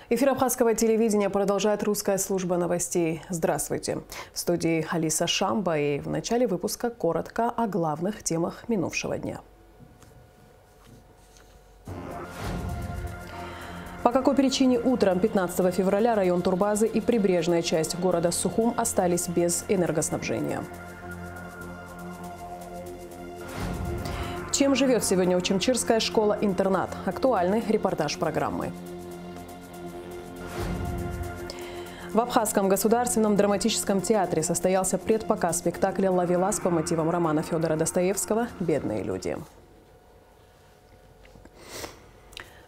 Эфир абхазского телевидения продолжает русская служба новостей. Здравствуйте. В студии Алиса Шамба, и в начале выпуска коротко о главных темах минувшего дня. По какой причине утром 15 февраля район Турбазы и прибрежная часть города Сухум остались без энергоснабжения? Чем живет сегодня Учимчирская школа-интернат? Актуальный репортаж программы. В Абхазском государственном драматическом театре состоялся предпоказ спектакля «Ловелас» по мотивам романа Федора Достоевского «Бедные люди».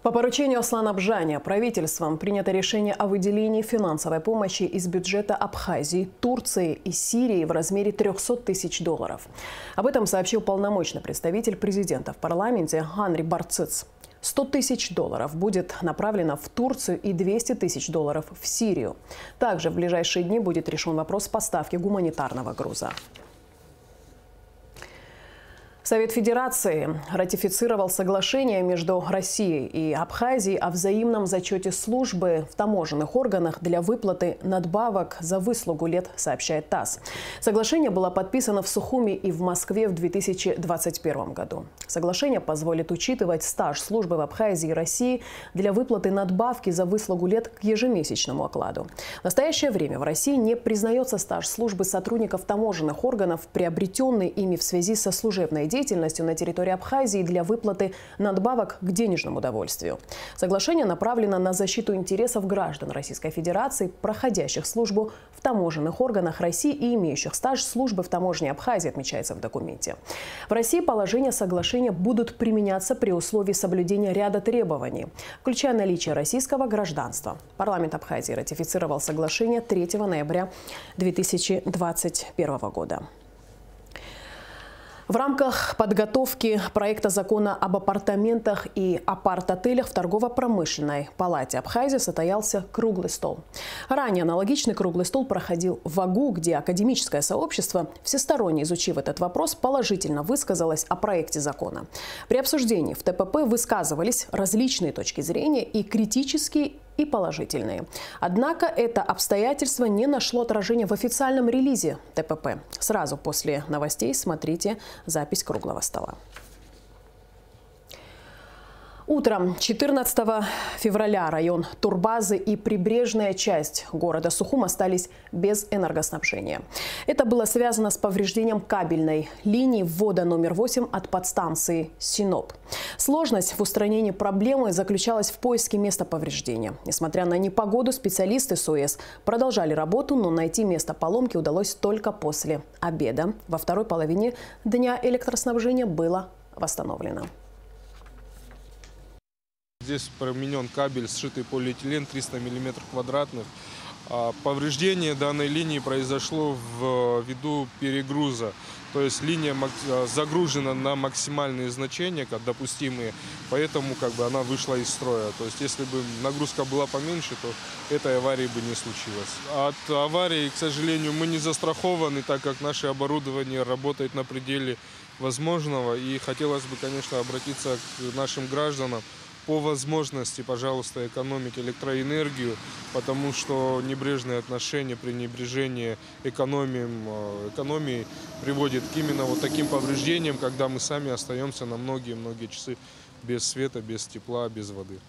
По поручению Аслана Бжаня правительством принято решение о выделении финансовой помощи из бюджета Абхазии, Турции и Сирии в размере $300 тысяч. Об этом сообщил полномочный представитель президента в парламенте Анри Барциц. $100 тысяч будет направлено в Турцию и $200 тысяч в Сирию. Также в ближайшие дни будет решен вопрос поставки гуманитарного груза. Совет Федерации ратифицировал соглашение между Россией и Абхазией о взаимном зачете службы в таможенных органах для выплаты надбавок за выслугу лет, сообщает ТАСС. Соглашение было подписано в Сухуми и в Москве в 2021 году. Соглашение позволит учитывать стаж службы в Абхазии и России для выплаты надбавки за выслугу лет к ежемесячному окладу. В настоящее время в России не признается стаж службы сотрудников таможенных органов, приобретенный ими в связи со служебной деятельностью на территории Абхазии для выплаты надбавок к денежному удовольствию. Соглашение направлено на защиту интересов граждан Российской Федерации, проходящих службу в таможенных органах России и имеющих стаж службы в таможне Абхазии, отмечается в документе. В России положения соглашения будут применяться при условии соблюдения ряда требований, включая наличие российского гражданства. Парламент Абхазии ратифицировал соглашение 3 ноября 2021 года. В рамках подготовки проекта закона об апартаментах и апарт-отелях в торгово-промышленной палате Абхазии состоялся круглый стол. Ранее аналогичный круглый стол проходил в АГУ, где академическое сообщество, всесторонне изучив этот вопрос, положительно высказалось о проекте закона. При обсуждении в ТПП высказывались различные точки зрения, и критические, и положительные. Однако это обстоятельство не нашло отражения в официальном релизе ТПП. Сразу после новостей смотрите запись круглого стола. Утром 14 февраля район Турбазы и прибрежная часть города Сухум остались без энергоснабжения. Это было связано с повреждением кабельной линии ввода номер 8 от подстанции Синоп. Сложность в устранении проблемы заключалась в поиске места повреждения. Несмотря на непогоду, специалисты СОЭС продолжали работу, но найти место поломки удалось только после обеда. Во второй половине дня электроснабжение было восстановлено. Здесь променен кабель, сшитый полиэтилен 300 мм квадратных. Повреждение данной линии произошло ввиду перегруза. То есть линия загружена на максимальные значения, как допустимые, поэтому она вышла из строя. То есть если бы нагрузка была поменьше, то этой аварии бы не случилось. От аварии, к сожалению, мы не застрахованы, так как наше оборудование работает на пределе возможного. И хотелось бы, конечно, обратиться к нашим гражданам. По возможности, пожалуйста, экономить электроэнергию, потому что небрежное отношение, пренебрежение экономией приводит к именно вот таким повреждениям, когда мы сами остаемся на многие-многие часы без света, без тепла, без воды.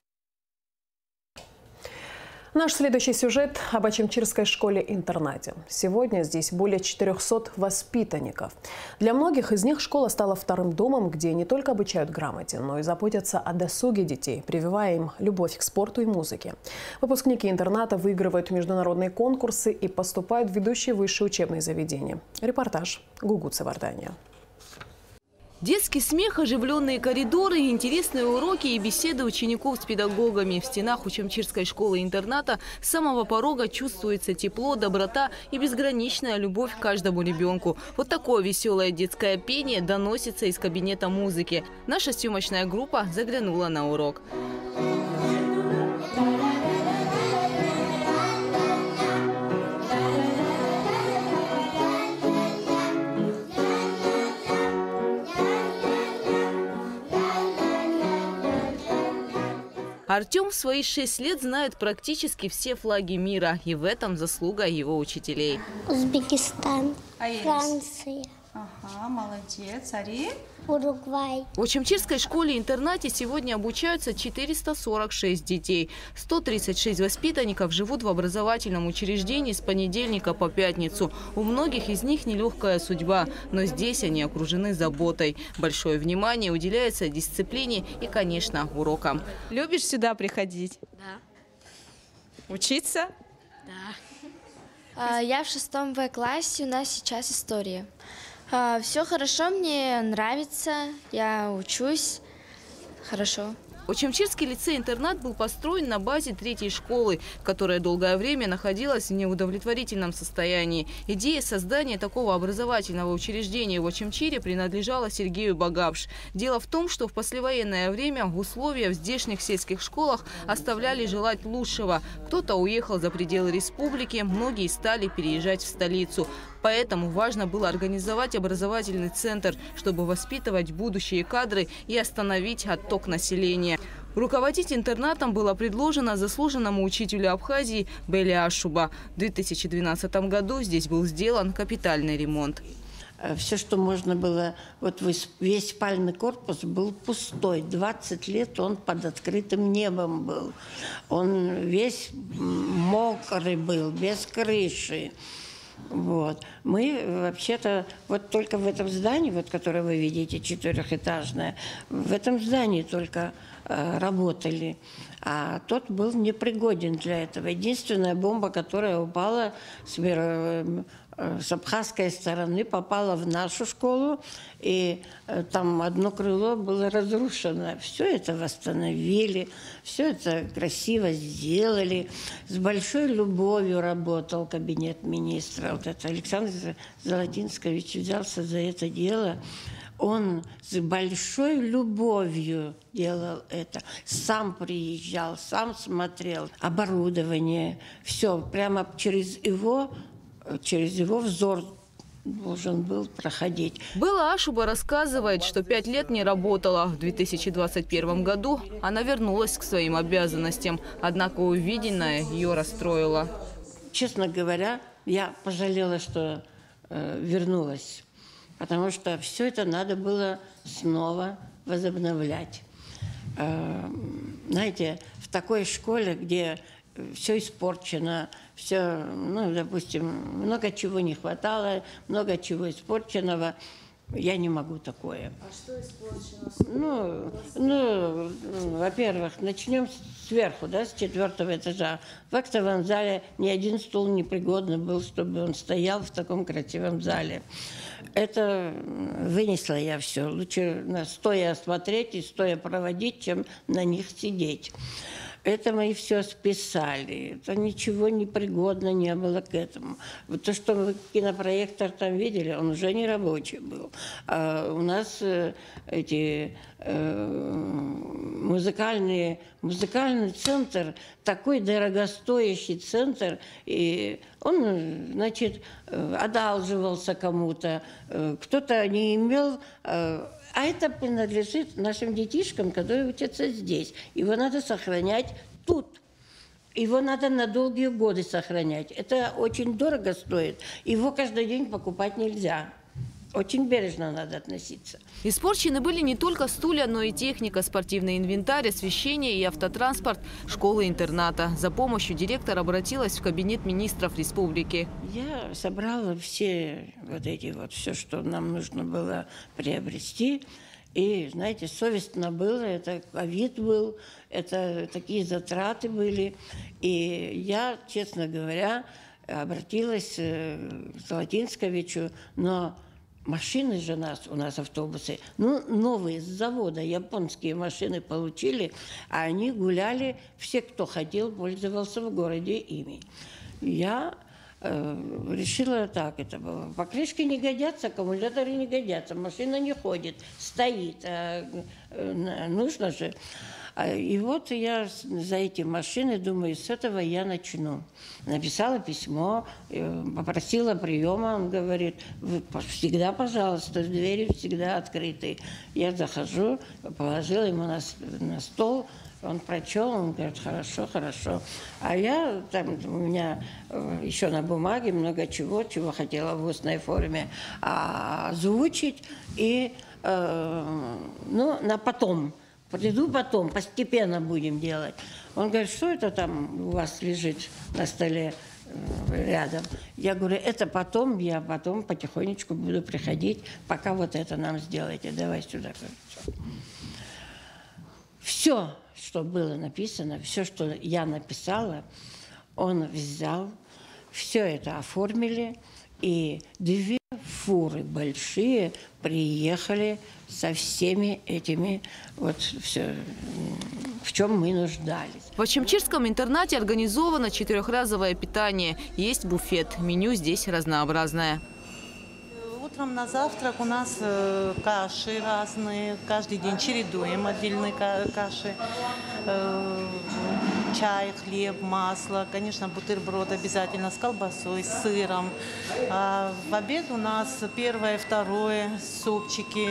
Наш следующий сюжет об Учимчирской школе-интернате. Сегодня здесь более 400 воспитанников. Для многих из них школа стала вторым домом, где не только обучают грамоте, но и заботятся о досуге детей, прививая им любовь к спорту и музыке. Выпускники интерната выигрывают международные конкурсы и поступают в ведущие высшие учебные заведения. Репортаж Гугуцы Вардания. Детский смех, оживленные коридоры, интересные уроки и беседы учеников с педагогами. В стенах Учимчирской школы-интерната с самого порога чувствуется тепло, доброта и безграничная любовь к каждому ребенку. Вот такое веселое детское пение доносится из кабинета музыки. Наша съемочная группа заглянула на урок. Артем в свои 6 лет знает практически все флаги мира. И в этом заслуга его учителей. Узбекистан, Франция. Ага, молодец. Ари? Уругвай. В Очамчирской школе-интернате сегодня обучаются 446 детей. 136 воспитанников живут в образовательном учреждении с понедельника по пятницу. У многих из них нелегкая судьба, но здесь они окружены заботой. Большое внимание уделяется дисциплине и, конечно, урокам. Любишь сюда приходить? Да. Учиться? Да. Я в 6 В-классе, у нас сейчас история. Все хорошо, мне нравится, я учусь хорошо. Очамчирский лицей-интернат был построен на базе 3-й школы, которая долгое время находилась в неудовлетворительном состоянии. Идея создания такого образовательного учреждения в Очамчире принадлежала Сергею Багапш. Дело в том, что в послевоенное время условия в здешних сельских школах оставляли желать лучшего. Кто-то уехал за пределы республики, многие стали переезжать в столицу. Поэтому важно было организовать образовательный центр, чтобы воспитывать будущие кадры и остановить отток населения. Руководить интернатом было предложено заслуженному учителю Абхазии Бели Ашуба. В 2012 году здесь был сделан капитальный ремонт. Все, что можно было, вот весь спальный корпус был пустой. 20 лет он под открытым небом был. Он весь мокрый был, без крыши. Вот. Мы вообще-то вот только в этом здании, вот, которое вы видите, 4-этажное, в этом здании только работали. А тот был непригоден для этого. Единственная бомба, которая упала с абхазской стороны, попала в нашу школу, и там одно крыло было разрушено. Все это восстановили, все это красиво сделали. С большой любовью работал кабинет министра. Вот это Александр Золотинскович взялся за это дело. Он с большой любовью делал это. Сам приезжал, сам смотрел. Оборудование, все прямо через его взор должен был проходить. Бела Ашуба рассказывает, что 5 лет не работала. В 2021 году она вернулась к своим обязанностям. Однако увиденное ее расстроило. Честно говоря, я пожалела, что вернулась. Потому что все это надо было снова возобновлять. Знаете, в такой школе, где все испорчено, все, ну, допустим, много чего не хватало, много чего испорченного, я не могу такое. А что испорчено? Ну, во-первых, начнем сверху, да, с 4-го этажа. В актовом зале ни один стул не пригодный был, чтобы он стоял в таком красивом зале. Это вынесла я все. Лучше стоя смотреть и стоя проводить, чем на них сидеть. Это мы все списали. Это ничего непригодно не было к этому. Вот то, что вы кинопроектор там видели, он уже не рабочий был. А у нас музыкальный центр, такой дорогостоящий центр, и он, значит, одалживался кому-то, кто-то не имел... А это принадлежит нашим детишкам, которые учатся здесь. Его надо сохранять тут. Его надо на долгие годы сохранять. Это очень дорого стоит. Его каждый день покупать нельзя. Очень бережно надо относиться. Испорчены были не только стулья, но и техника, спортивный инвентарь, освещение и автотранспорт школы-интерната. За помощью директор обратилась в кабинет министров республики. Я собрала все все, что нам нужно было приобрести. И, знаете, совестно было, это ковид был, это такие затраты были. И я, честно говоря, обратилась к Золотинсковичу, но... Машины же у нас автобусы, новые с завода, японские машины получили, а они гуляли, все, кто хотел, пользовался в городе ими. Я решила так, это было. Покрышки не годятся, аккумуляторы не годятся, машина не ходит, стоит, нужно же. И вот я за эти машины, думаю, с этого я начну. Написала письмо, попросила приема, он говорит, вы всегда, пожалуйста, двери всегда открыты. Я захожу, положила ему на стол Он прочел, он говорит, хорошо, хорошо. А я, там у меня еще на бумаге много чего хотела в устной форме озвучить. И, на потом, приду потом, постепенно будем делать. Он говорит, что это там у вас лежит на столе рядом? Я говорю, это потом, я потом потихонечку буду приходить, пока вот это нам сделаете. Давай сюда. Все, что было написано, все, что я написала, он взял, все это оформили, и 2 фуры большие приехали со всеми этими, вот все, в чем мы нуждались. В Очамчирском интернате организовано 4-разовое питание. Есть буфет. Меню здесь разнообразное. Утром на завтрак у нас каши разные. Каждый день чередуем отдельные каши. Чай, хлеб, масло. Конечно, бутерброд обязательно с колбасой, с сыром. А в обед у нас 1-е, 2-е, супчики,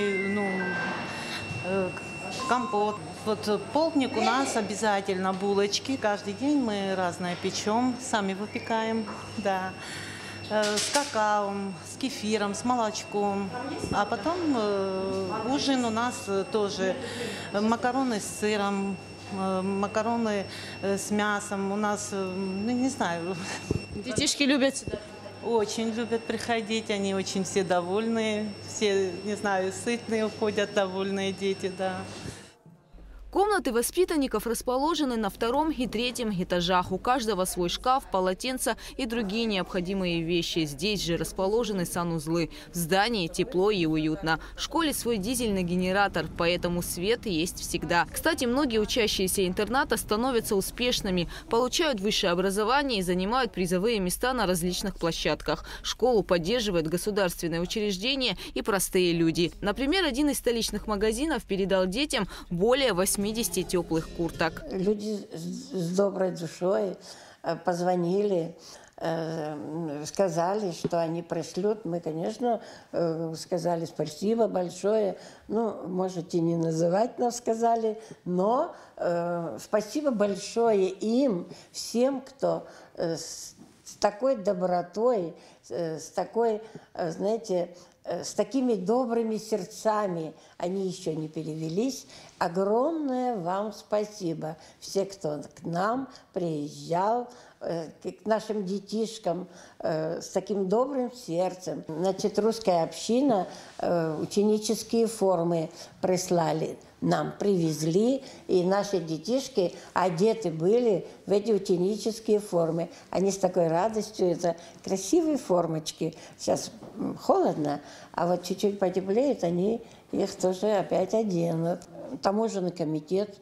компот. Вот полдник у нас обязательно булочки. Каждый день мы разное печем, сами выпекаем, да. С какао, с кефиром, с молочком. А потом ужин у нас тоже макароны с сыром, макароны с мясом. У нас, не знаю. Детишки любят сюда? Очень любят приходить, они очень все довольные, все, не знаю, сытные уходят, довольные дети, да. Комнаты воспитанников расположены на 2-м и 3-м этажах. У каждого свой шкаф, полотенца и другие необходимые вещи. Здесь же расположены санузлы. В здании тепло и уютно. В школе свой дизельный генератор, поэтому свет есть всегда. Кстати, многие учащиеся интерната становятся успешными, получают высшее образование и занимают призовые места на различных площадках. Школу поддерживают государственные учреждения и простые люди. Например, один из столичных магазинов передал детям более 80 теплых курток. Люди с доброй душой позвонили, сказали, что они пришлют. Мы, конечно, сказали спасибо большое. Можете не называть, нам сказали, но спасибо большое им, всем, кто с такой добротой, с такой, знаете, с такими добрыми сердцами, они еще не перевелись. Огромное вам спасибо. Все, кто к нам приезжал, к нашим детишкам с таким добрым сердцем. Значит, русская община ученические формы прислали. Нам привезли, и наши детишки одеты были в эти ученические формы. Они с такой радостью, это красивые формочки. Сейчас холодно, а вот чуть-чуть потеплеет, они их тоже опять оденут. Таможенный комитет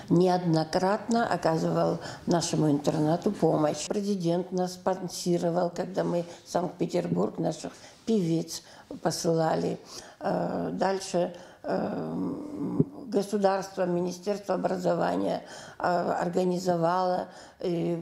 неоднократно оказывал нашему интернату помощь. Президент нас спонсировал, когда мы в Санкт-Петербург наших певиц посылали. Дальше государство, Министерство образования организовало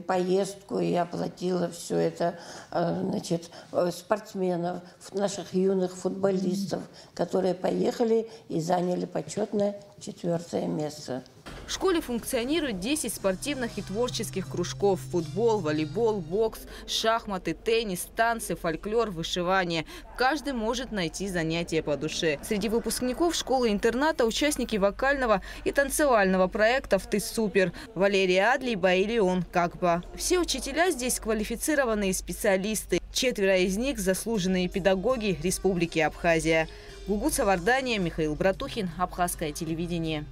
поездку и оплатило все это, значит, спортсменов, наших юных футболистов, которые поехали и заняли почетное 4-е место. В школе функционирует 10 спортивных и творческих кружков: футбол, волейбол, бокс, шахматы, теннис, танцы, фольклор, вышивание. Каждый может найти занятие по душе. Среди выпускников школы-интерната участники вокального и танцевального проектов «Ты супер», Валерия Адлиба и Леон Какба. Все учителя здесь квалифицированные специалисты. 4 из них – заслуженные педагоги Республики Абхазия. Гугут Савардания, Михаил Братухин, Абхазское телевидение.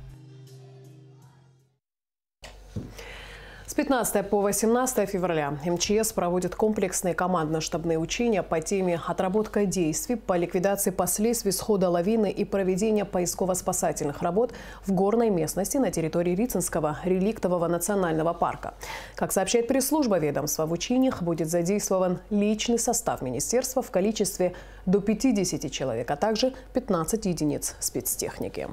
С 15 по 18 февраля МЧС проводит комплексные командно-штабные учения по теме «Отработка действий по ликвидации последствий схода лавины и проведения поисково-спасательных работ в горной местности на территории Рицинского реликтового национального парка». Как сообщает пресс-служба ведомства, в учениях будет задействован личный состав министерства в количестве до 50 человек, а также 15 единиц спецтехники.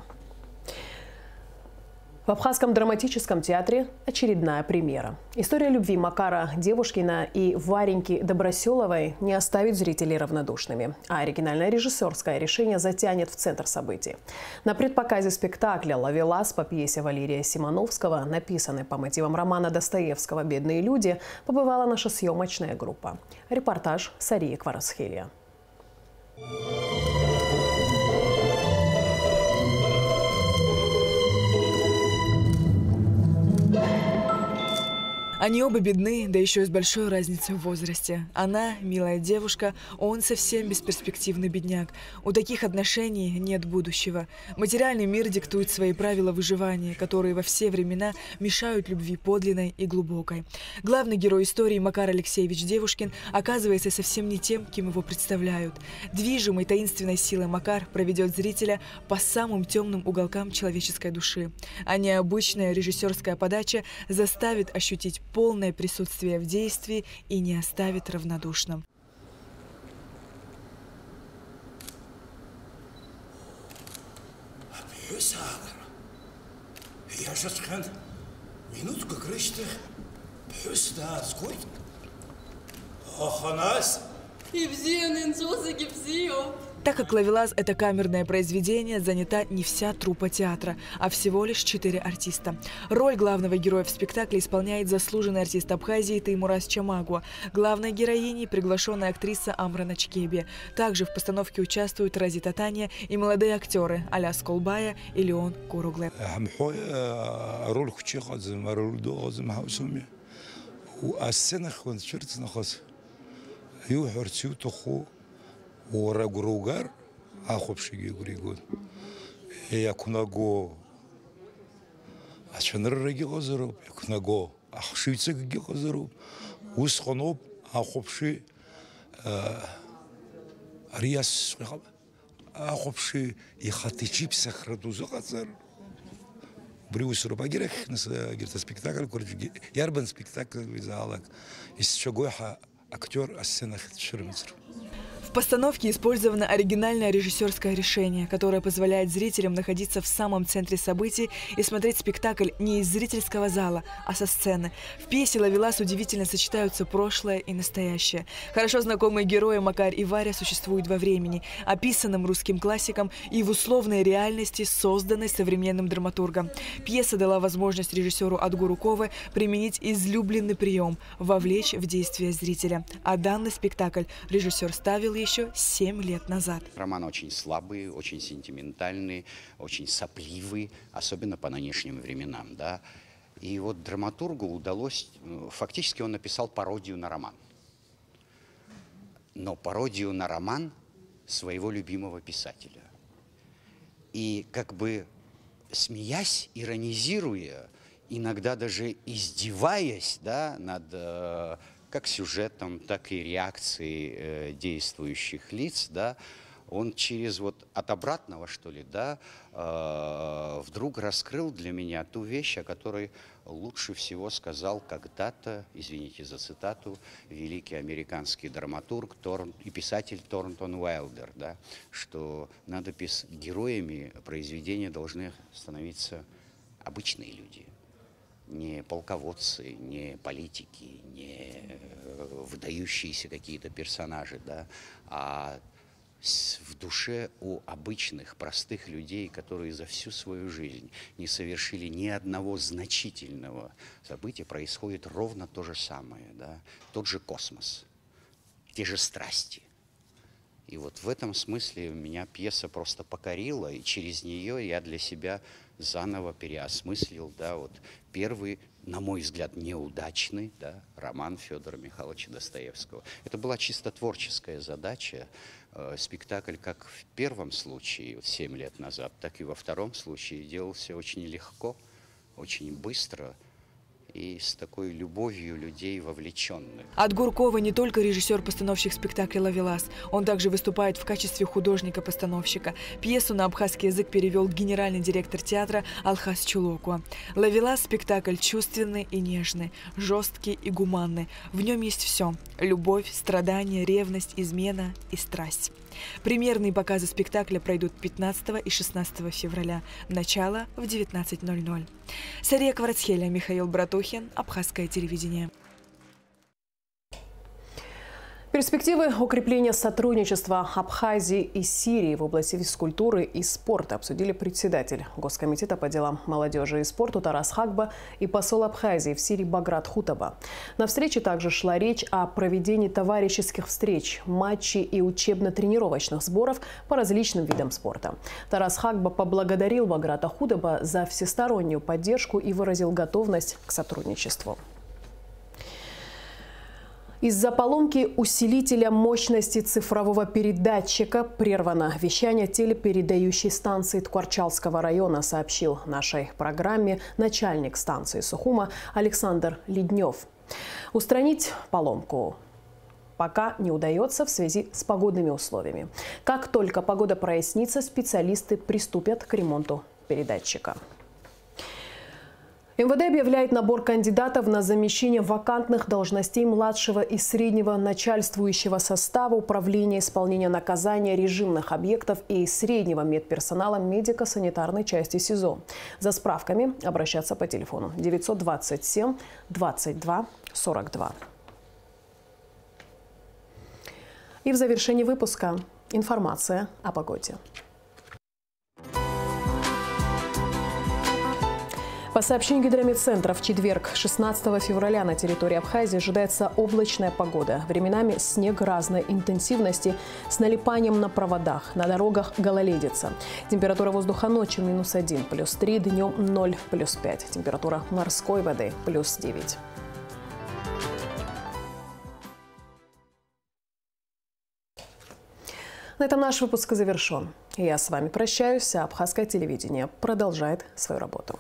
В Абхазском драматическом театре очередная премьера. История любви Макара Девушкина и Вареньки Доброселовой не оставит зрителей равнодушными, а оригинальное режиссерское решение затянет в центр событий. На предпоказе спектакля «Ловелас» по пьесе Валерия Симоновского, написанной по мотивам романа Достоевского «Бедные люди», побывала наша съемочная группа. Репортаж Сарии Кварасхелья. Они оба бедны, да еще и с большой разницей в возрасте. Она – милая девушка, он совсем бесперспективный бедняк. У таких отношений нет будущего. Материальный мир диктует свои правила выживания, которые во все времена мешают любви подлинной и глубокой. Главный герой истории Макар Алексеевич Девушкин оказывается совсем не тем, кем его представляют. Движимый таинственной силой Макар проведет зрителя по самым темным уголкам человеческой души. А необычная режиссерская подача заставит ощутить полное присутствие в действии и не оставит равнодушным. Так как «Ловелас» – это камерное произведение, занята не вся труппа театра, а всего лишь 4 артиста. Роль главного героя в спектакле исполняет заслуженный артист Абхазии Теймураз Чамагуа. Главной героиней – приглашенная актриса Амрана Чкебе. Также в постановке участвуют Рази Татания и молодые актеры Аляс Колбая и Леон Куругле. ورجروجر أخو بشيء يقول يكون جو عشان الرجال غزروا يكون جو أخشيت سجى غزروا وسخنوب أخو بشيء رياس أخو بشيء يخاطي بسخرة وزغزر بريوس رباجرك نس جرت سبيكتاكل كورج يربن سبيكتاكل ويزعلك يستشجعها أكتر السنة شرمزر. В постановке использовано оригинальное режиссерское решение, которое позволяет зрителям находиться в самом центре событий и смотреть спектакль не из зрительского зала, а со сцены. В пьесе «Ловелас» удивительно сочетаются прошлое и настоящее. Хорошо знакомые герои Макар и Варя существуют во времени, описанном русским классиком, и в условной реальности, созданной современным драматургом. Пьеса дала возможность режиссеру Адгуру Кове применить излюбленный прием – вовлечь в действие зрителя. А данный спектакль режиссер ставил еще 7 лет назад. Роман очень слабый, очень сентиментальный, очень сопливый, особенно по нынешним временам. Да? И вот драматургу удалось, фактически он написал пародию на роман. Но пародию на роман своего любимого писателя. И как бы смеясь, иронизируя, иногда даже издеваясь, да, над как сюжетом, так и реакцией действующих лиц, да, он через вот от обратного, что ли, да, вдруг раскрыл для меня ту вещь, о которой лучше всего сказал когда-то, извините за цитату, великий американский драматург и писатель Торнтон Уайлдер, да, что героями произведения должны становиться обычные люди. Не полководцы, не политики, не выдающиеся какие-то персонажи, да, а в душе у обычных, простых людей, которые за всю свою жизнь не совершили ни одного значительного события, происходит ровно то же самое, да, тот же космос, те же страсти. И вот в этом смысле меня пьеса просто покорила, и через нее я для себя заново переосмыслил, да, вот первый, на мой взгляд, неудачный, да, роман Федора Михайловича Достоевского. Это была чисто творческая задача. Спектакль как в первом случае, 7 лет назад, так и во втором случае делался очень легко, очень быстро. и с такой любовью людей вовлеченных. От Гуркова не только режиссер-постановщик спектакля «Ловелас». Он также выступает в качестве художника-постановщика. Пьесу на абхазский язык перевел генеральный директор театра Алхас Чулокуа. «Ловелас» – спектакль чувственный и нежный, жесткий и гуманный. В нем есть все – любовь, страдания, ревность, измена и страсть. Премьерные показы спектакля пройдут 15 и 16 февраля. Начало в 19:00. Сария Кварцхеля, Михаил Братухин, Абхазское телевидение. Перспективы укрепления сотрудничества Абхазии и Сирии в области физкультуры и спорта обсудили председатель Госкомитета по делам молодежи и спорту Тарас Хагба и посол Абхазии в Сирии Баграт Хутаба. На встрече также шла речь о проведении товарищеских встреч, матчей и учебно-тренировочных сборов по различным видам спорта. Тарас Хагба поблагодарил Баграта Хутаба за всестороннюю поддержку и выразил готовность к сотрудничеству. Из-за поломки усилителя мощности цифрового передатчика прервано вещание телепередающей станции Ткварчалского района, сообщил нашей программе начальник станции Сухума Александр Леднев. Устранить поломку пока не удается в связи с погодными условиями. Как только погода прояснится, специалисты приступят к ремонту передатчика. МВД объявляет набор кандидатов на замещение вакантных должностей младшего и среднего начальствующего состава управления исполнения наказания режимных объектов и среднего медперсонала медико-санитарной части СИЗО. За справками обращаться по телефону 927 22 42. И в завершении выпуска информация о погоде. По сообщению Гидрометцентра, в четверг, 16 февраля, на территории Абхазии ожидается облачная погода. Временами снег разной интенсивности с налипанием на проводах. На дорогах гололедица. Температура воздуха ночью -1, +3, днем 0, +5. Температура морской воды +9. На этом наш выпуск завершен. Я с вами прощаюсь, а Абхазское телевидение продолжает свою работу.